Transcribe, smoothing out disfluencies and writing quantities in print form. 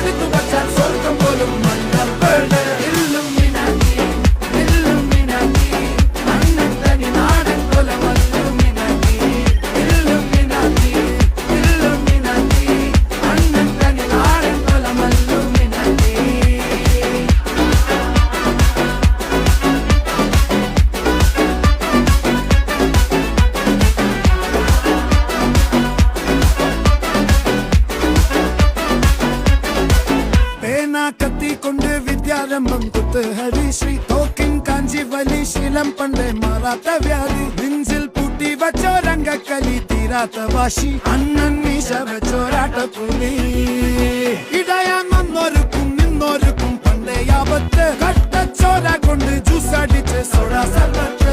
എടുത്തു വച്ചാൽ സ്വർഗം പോലും മണ്ണപ്പേട് ഇല്ലുമിനാറ്റി ഇല്ലുമിനാറ്റി അണ്ണൻ തനി നാടൻ കൊലമല്ലുമിനാറ്റി ഇല്ലുമിനാറ്റി ഇല്ലുമിനാറ്റി അണ്ണൻ തനി നാടൻ കൊലമല്ലുമിനാറ്റി കത്തി കൊണ്ട് വിദ്യാരംഭം കുത്ത് ഹരിശ്രീ തോക്കിൻ കാഞ്ചി വലി ശീലം പണ്ടേ മാറാത്ത വ്യാധി നെഞ്ചിൽ പൂട്ടി വച്ചോരംഗക്കലി തീരാത്ത വാശി അണ്ണൻ മീശ വെച്ചോരാട്ടപ്പുലി ഇടയാൻ വന്നോർക്കും നിന്നോർക്കും പണ്ടേ ആപത്ത് കട്ടച്ചോര കൊണ്ട് ജ്യൂസ് അടിച്ച് സോഡ സർവത്ത്